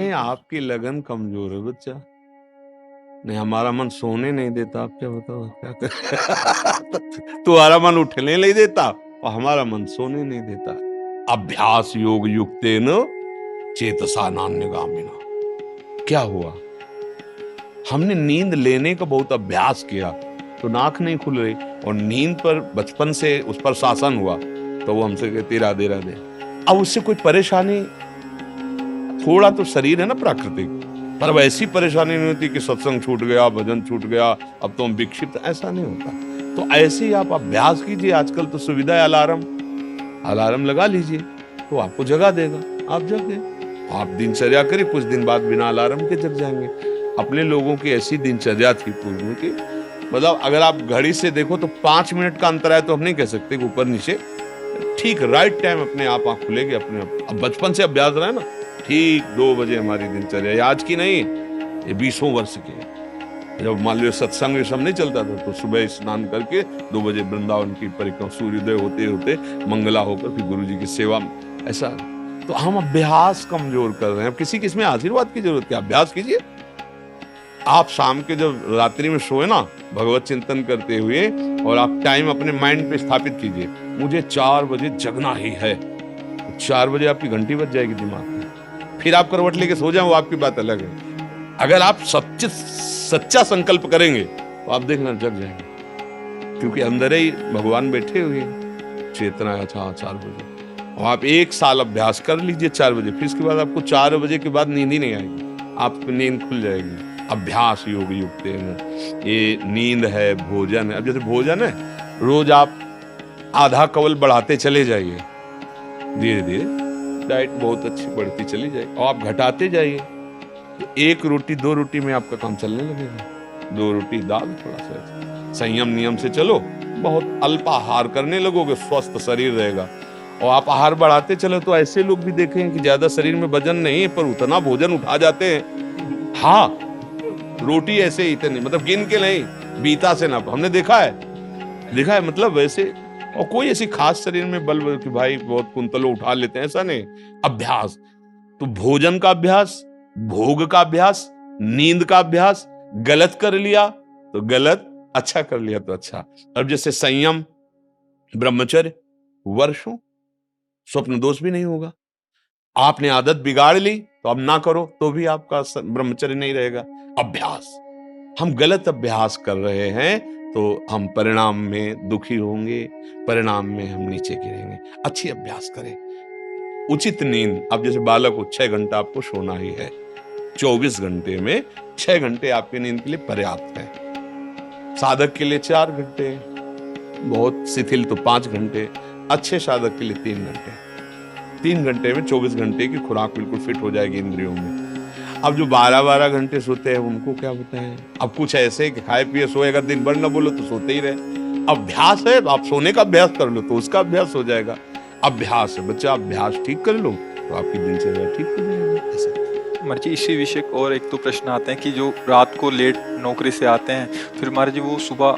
नहीं, आपकी लगन कमजोर है बच्चा। नहीं, हमारा मन सोने नहीं देता। आप क्या बताओ क्या कर तुम्हारा मन उठने नहीं देता और हमारा मन सोने नहीं देता। अभ्यास योग युक्तेन चेतसा नान्यगामिना। क्या हुआ? हमने नींद लेने का बहुत अभ्यास किया तो नाक नहीं खुल रही, और नींद पर बचपन से उस पर शासन हुआ तो वो हमसे कहती राधे राधे। अब उससे कोई परेशानी, थोड़ा तो शरीर है ना प्राकृतिक, पर वैसी परेशानी नहीं होती कि सत्संग छूट गया, भजन छूट गया, अब तो हम विक्षिप्त, ऐसा नहीं होता। तो ऐसे ही आप अभ्यास कीजिए। आजकल तो सुविधा है, अलार्म लगा लीजिए तो आपको जगा देगा, आप जगे। आप दिनचर्या करिए, कुछ दिन बाद बिना अलार्म के जग जाएंगे। अपने लोगों की ऐसी दिनचर्या थी पूर्व की, मतलब अगर आप घड़ी से देखो तो 5 मिनट का अंतर है तो हम नहीं कह सकते कि ऊपर नीचे, ठीक राइट टाइम अपने आप आंख खुलेगी अपने आप। अब बचपन से अभ्यास रहा है ना, ठीक 2 बजे हमारी दिनचर्या, आज की नहीं, ये 20 वर्ष की है। जब मान लो सत्संग ये सब नहीं चलता था तो सुबह स्नान करके 2 बजे वृंदावन की परिक्रमा, सूर्योदय होते होते मंगला होकर फिर गुरु जी की सेवा, ऐसा। तो हम अभ्यास कमजोर कर रहे हैं। अब किसी किसमें आशीर्वाद की जरूरत है, अभ्यास कीजिए। आप शाम के जब रात्रि में सोए ना, भगवत चिंतन करते हुए, और आप टाइम अपने माइंड पे स्थापित कीजिए, मुझे 4 बजे जगना ही है। 4 बजे आपकी घंटी बज जाएगी दिमाग में, फिर आप करवट लेके सो जाओ, वो आपकी बात अलग है। अगर आप सच्चा संकल्प करेंगे तो आप देखना जग जाएंगे, क्योंकि अंदर ही भगवान बैठे हुए हैं। चेतना है, अच्छा 4 बजे, और आप 1 साल अभ्यास कर लीजिए 4 बजे, फिर इसके बाद आपको 4 बजे के बाद नींद ही नहीं आएगी, आपकी नींद खुल जाएगी। अभ्यास योग युक्त है। ये नींद है, भोजन है। अब जैसे भोजन है, रोज आप आधा कवल बढ़ाते चले जाइए, धीरे धीरे डाइट बहुत अच्छी बढ़ती चली जाएगी, और आप घटाते जाइए तो 1 रोटी 2 रोटी में आपका काम चलने लगेगा। 2 रोटी दाल, थोड़ा सा संयम नियम से चलो, बहुत अल्प आहार करने लगोगे, स्वस्थ शरीर रहेगा। और आप आहार बढ़ाते चलो तो ऐसे लोग भी देखें कि ज्यादा शरीर में वजन नहीं है पर उतना भोजन उठा जाते हैं। हाँ, रोटी ऐसे ही इतने, मतलब गिन के नहीं, बीता से ना, हमने देखा है, मतलब वैसे। और कोई ऐसी खास शरीर में बल कि भाई बहुत कुंतलों उठा लेते हैं, ऐसा नहीं। अभ्यास तो भोजन का अभ्यास, भोग का अभ्यास, नींद का अभ्यास। गलत कर लिया तो गलत, अच्छा कर लिया तो अच्छा। अब जैसे संयम, ब्रह्मचर्य, वर्षों, स्वप्न दोष भी नहीं होगा। आपने आदत बिगाड़ ली तो अब ना करो तो भी आपका ब्रह्मचर्य नहीं रहेगा। अभ्यास, हम गलत अभ्यास कर रहे हैं तो हम परिणाम में दुखी होंगे, परिणाम में हम नीचे गिरेंगे। अच्छी अभ्यास करें। उचित नींद, अब जैसे बालक को 6 घंटा आपको सोना ही है, 24 घंटे में 6 घंटे आपकी नींद के लिए पर्याप्त है। साधक के लिए 4 घंटे, बहुत शिथिल तो 5 घंटे, अच्छे साधक के लिए 3 घंटे। 3 घंटे में 24 घंटे की खुराक बिल्कुल फिट हो जाएगी इंद्रियों में। अब जो 12-12 घंटे सोते हैं उनको क्या बताएं। अब कुछ ऐसे कि खाए पिए सोए, अगर दिन भर न बोलो तो सोते ही रहे। अभ्यास है, आप सोने का अभ्यास कर लो तो उसका अभ्यास हो जाएगा। अभ्यास है बच्चा, अभ्यास ठीक कर लो तो आपकी दिनचर्या ठीक हो जाएगी। ऐसे महाराज जी, इसी विषय और एक तो प्रश्न आते हैं कि जो रात को लेट नौकरी से आते हैं, फिर महाराज जी वो सुबह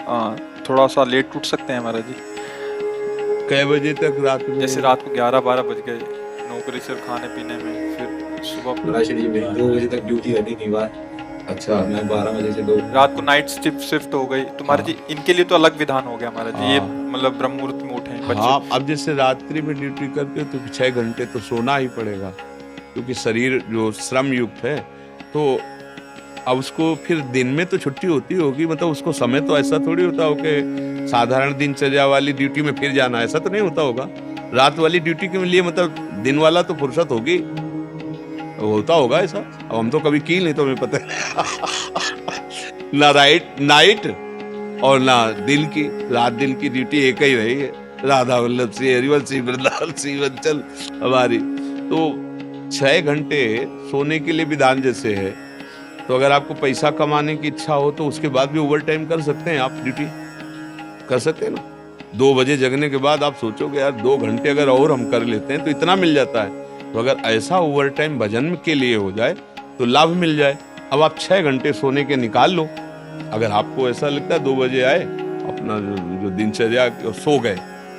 थोड़ा सा लेट उठ सकते हैं महाराज जी? कै बजे तक रात में? जैसे रात को 11-12 बज गए नौकरी से खाने पीने में, फिर सुबह 2 बजे तक ड्यूटी रहती थी बार। अच्छा, मैं 12 बजे से 2 रात को नाइट शिफ्ट हो गई तो महाराज जी इनके लिए तो अलग विधान हो गया महाराज जी। ये मतलब ब्रह्म मुहूर्त में उठे बच्चे। हाँ, अब जैसे रात्रि में ड्यूटी करते हो तो 6 घंटे तो सोना ही पड़ेगा, क्योंकि शरीर जो श्रम युक्त है। तो अब उसको फिर दिन में तो छुट्टी होती होगी, मतलब उसको समय तो ऐसा थोड़ी होता हो कि साधारण दिनचर्या वाली ड्यूटी में फिर जाना, ऐसा तो नहीं होता होगा। रात वाली ड्यूटी के लिए मतलब दिन वाला तो फुर्सत होगी, होता होगा ऐसा। अब हम तो कभी की नहीं तो हमें पता है ना नाइट और ना दिन की, रात दिन की ड्यूटी एक ही रही है। राधा वल्लभ श्री हरिवंश श्री वृंदावन श्री वंचल हमारी। तो 6 घंटे सोने के लिए विधान जैसे है, तो अगर आपको पैसा कमाने की इच्छा हो तो उसके बाद भी ओवर टाइम कर सकते हैं, आप ड्यूटी कर सकते हैं ना। 2 बजे जगने के बाद आप सोचोगे यार 2 घंटे अगर और हम कर लेते हैं तो इतना मिल जाता है। तो अगर ऐसा ओवर टाइम भजन के लिए हो जाए तो लाभ मिल जाए। अब आप 6 घंटे सोने के निकाल लो। अगर आपको ऐसा लगता है 2 बजे आए, अपना जो दिनचर्या सो गए,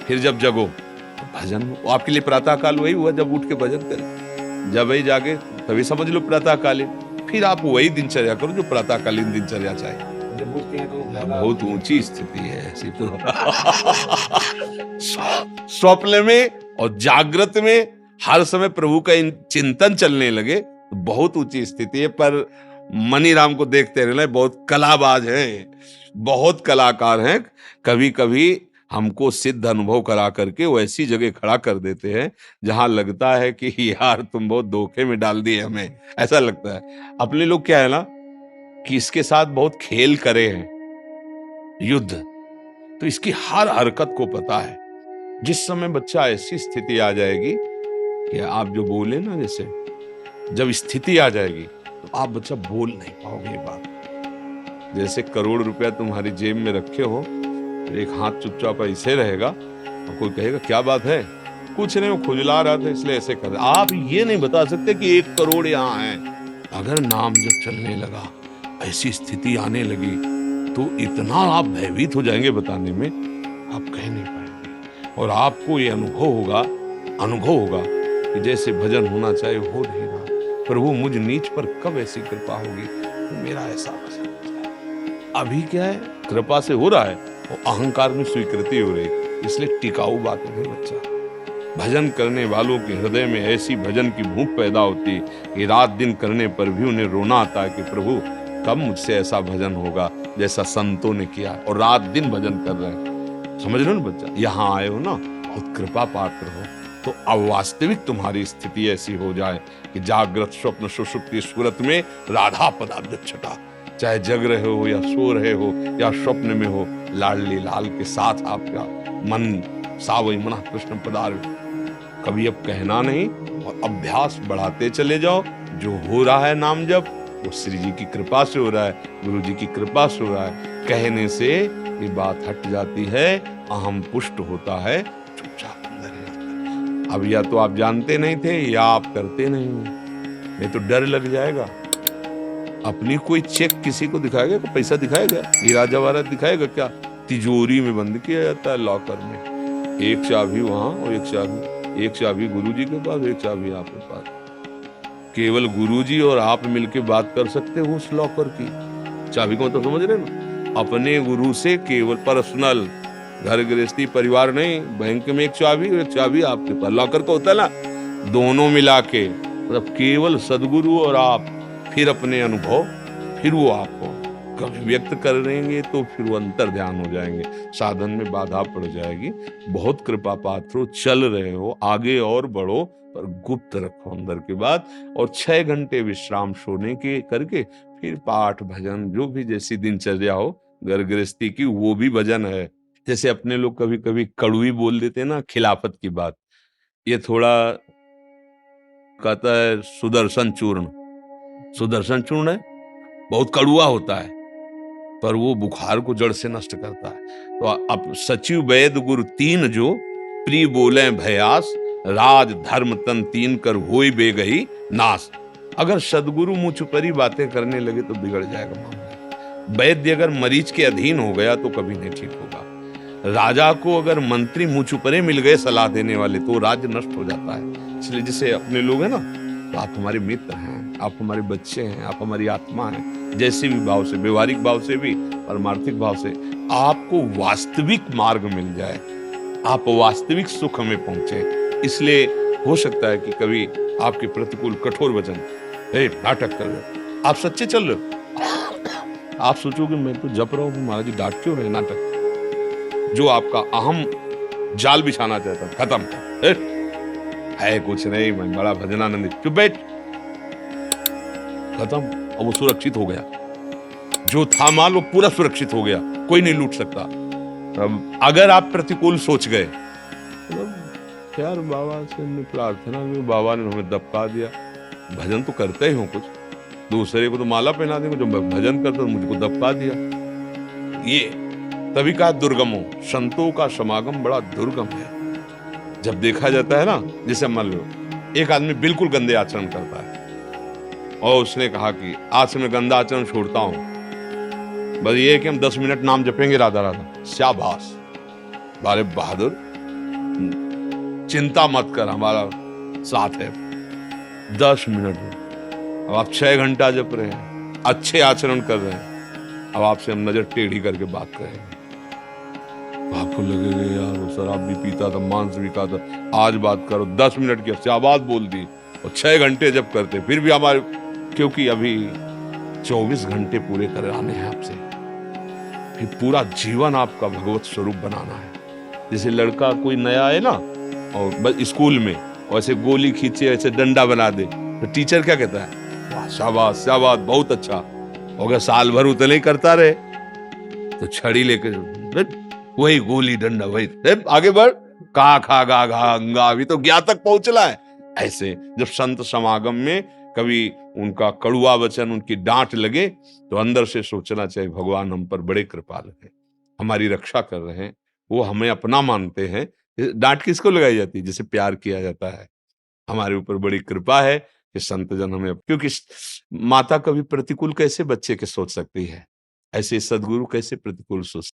फिर जब जगो तो भजन, आपके लिए प्रातः काल वही हुआ जब उठ के भजन करें। जब ही जागे तभी समझ लो प्रातःकालीन, फिर आप वही दिनचर्या करो जो प्रातःकालीन दिनचर्या चाहिए। जब उठते हैं तो ज्यादा बहुत ऊंची स्थिति है ऐसी तो। स्वप्न में और जागृत में हर समय प्रभु का चिंतन चलने लगे तो बहुत ऊंची स्थिति है। पर मनीराम को देखते रहना, बहुत कलाबाज हैं, बहुत कलाकार हैं। कभी कभी हमको सिद्ध अनुभव करा करके वो ऐसी जगह खड़ा कर देते हैं जहां लगता है कि यार तुम बहुत धोखे में डाल दिए हमें, ऐसा लगता है। अपने लोग क्या है ना कि इसके साथ बहुत खेल करे हैं, युद्ध, तो इसकी हर हरकत को पता है। जिस समय बच्चा ऐसी स्थिति आ जाएगी कि आप जो बोले ना, जैसे जब स्थिति आ जाएगी तो आप बच्चा बोल नहीं पाओगे ये बात। जैसे करोड़ रुपया तुम्हारी जेब में रखे हो, एक हाथ चुपचाप ऐसे रहेगा और कोई कहेगा क्या बात है, कुछ नहीं, वो खुजला रहा था इसलिए ऐसे कर। आप ये नहीं बता सकते कि 1 करोड़ यहाँ है। अगर नाम जब चलने लगा, ऐसी स्थिति आने लगी तो इतना आप भयभीत हो जाएंगे, बताने में आप कह नहीं पाएंगे। और आपको ये अनुभव होगा कि जैसे भजन होना चाहिए हो नहीं रहा। प्रभु मुझ नीच पर कब ऐसी कृपा होगी तो मेरा ऐसा भजन हो जाए। अभी क्या है, कृपा से हो रहा है और अहंकार में स्वीकृति हो रही, इसलिए टिकाऊ बात है बच्चा। भजन करने वालों के हृदय में ऐसी भजन की भूख पैदा होती कि रात दिन करने पर भी उन्हें रोना आता है कि प्रभु कब मुझसे ऐसा भजन होगा जैसा संतों ने किया, और रात दिन भजन कर रहे हैं। समझ रहे हो ना बच्चा, यहाँ आए हो ना, बहुत कृपा पात्र हो, तो अवास्तविक तुम्हारी स्थिति ऐसी हो जाए कि जागृत स्वप्न सुषुप्ति सूरत में राधा पदाब्ज छटा, चाहे जग रहे हो या सो रहे हो या स्वप्न में हो, लाडली लाल के साथ आपका मन सावई मना कृष्ण पदार्थ। कभी अब कहना नहीं और अभ्यास बढ़ाते चले जाओ। जो हो रहा है नाम जप वो श्री जी की कृपा से हो रहा है, गुरु जी की कृपा से हो रहा है। कहने से ये बात हट जाती है, अहम पुष्ट होता है, चुपचाप अंदर ही अंदर। अब या तो आप जानते नहीं थे या आप करते नहीं तो डर लग जाएगा। अपनी कोई चेक किसी को दिखाएगा, कोई पैसा दिखाएगा, हीरा जवाहरात दिखाएगा क्या? तिजोरी में बंद किया जाता है लॉकर में, एक चाबी वहां और एक चाबी गुरुजी के पास, एक चाबी आपके पास। केवल गुरुजी और आप मिलके बात कर सकते हो उस लॉकर की चाबी को, तो समझ रहे ना? अपने गुरु से केवल पर्सनल, घर गृहस्थी परिवार नहीं, बैंक में एक चाबी और एक चाबी आपके पास। लॉकर का होता है ना, दोनों मिला के, मतलब केवल सदगुरु और आप, फिर अपने अनुभव, फिर वो आपको कभी व्यक्त कर देंगे तो फिर वो अंतर ध्यान हो जाएंगे, साधन में बाधा पड़ जाएगी। बहुत कृपा पात्र हो, चल रहे हो, आगे और बढ़ो, पर गुप्त रखो अंदर की बात। और 6 घंटे विश्राम सोने के करके फिर पाठ भजन जो भी जैसी दिनचर्या हो घर गृहस्थी की, वो भी भजन है। जैसे अपने लोग कभी कभी कड़वी बोल देते ना, खिलाफत की बात, ये थोड़ा कहता है सुदर्शन चूर्ण है, बहुत कड़वा होता है पर वो बुखार को जड़ से नष्ट करता है। तो अब सचिव वैद गुरु 3 जो प्रिय बोले भयास, राज धर्म तन 3 कर होई बेगही नाश। अगर सदगुरु मुँह छुपरी बातें करने लगे तो बिगड़ जाएगा मामला। वैद्य अगर मरीज के अधीन हो गया तो कभी नहीं ठीक होगा। राजा को अगर मंत्री मुँह छुपरे मिल गए सलाह देने वाले तो राज्य नष्ट हो जाता है। इसलिए जैसे अपने लोग हैं ना, तो आप हमारे मित्र हैं, आप हमारे बच्चे हैं, आप हमारी आत्मा हैं। जैसे भी भाव से, व्यवहारिक भाव से भी, परमार्थिक भाव से आपको वास्तविक मार्ग मिल जाए, आप वास्तविक सुख में पहुंचे। इसलिए हो सकता है कि कभी आपके प्रतिकूल कठोर वचन, नाटक कर रहे हो, आप सच्चे चल रहे हो, आप सोचोगे मैं तो जप रहा हूँ, महाराज जी डांट क्यों रहे, नाटक। जो आपका अहम जाल बिछाना चाहता है, खत्म है, कुछ नहीं, मैं बड़ा भजनानंदी, चुप बैठ, खत्म। और वो सुरक्षित हो गया, जो था माल वो पूरा सुरक्षित हो गया, कोई नहीं लूट सकता। अब अगर आप प्रतिकूल सोच गए, यार बाबा से हमने प्रार्थना की, बाबा ने हमें दबका दिया, भजन तो करते ही हो, कुछ दूसरे को तो माला पहना देंगे, जो भजन करते मुझको दबका दिया। ये तभी कहा दुर्गम हो, संतों का समागम बड़ा दुर्गम है। जब देखा जाता है ना, जैसे मान लो एक आदमी बिल्कुल गंदे आचरण करता है और उसने कहा कि आज से मैं गंदा आचरण छोड़ता हूं, बस ये है कि हम 10 मिनट नाम जपेंगे राधा राधा, शाबाश, बारे बहादुर, चिंता मत कर, हमारा साथ है, 10 मिनट में। अब आप 6 घंटा जप रहे हैं, अच्छे आचरण कर रहे हैं, अब आपसे हम नजर टेढ़ी करके बात करेंगे तो आपको लगेगा यार वो शराब भी पीता था, मांस भी खाता था, आज बात करो 10 मिनट की बात बोल दी और 6 घंटे जब करते फिर भी हमारे, क्योंकि अभी 24 घंटे पूरे कराने हैं आपसे, फिर पूरा जीवन आपका भगवत स्वरूप बनाना है। जैसे लड़का कोई नया है ना और बस स्कूल में और ऐसे गोली खींचे ऐसे डंडा बना दे तो टीचर क्या कहता है, वाह शाबाश शाबाश बहुत अच्छा। और अगर साल भर उतने ही करता रहे तो छड़ी लेकर वही गोली डंडा वही आगे बढ़, का खा गा घा अंगा अभी तो ज्ञा तक पहुंचला है। ऐसे जब संत समागम में कभी उनका कड़ुआ वचन उनकी डांट लगे तो अंदर से सोचना चाहिए भगवान हम पर बड़े कृपालु हैं, हमारी रक्षा कर रहे हैं, वो हमें अपना मानते हैं। डांट किसको लगाई जाती है, जिसे प्यार किया जाता है। हमारे ऊपर बड़ी कृपा है कि संत जन हमें, क्योंकि माता कभी प्रतिकूल कैसे बच्चे के सोच सकती है, ऐसे सदगुरु कैसे प्रतिकूल सोच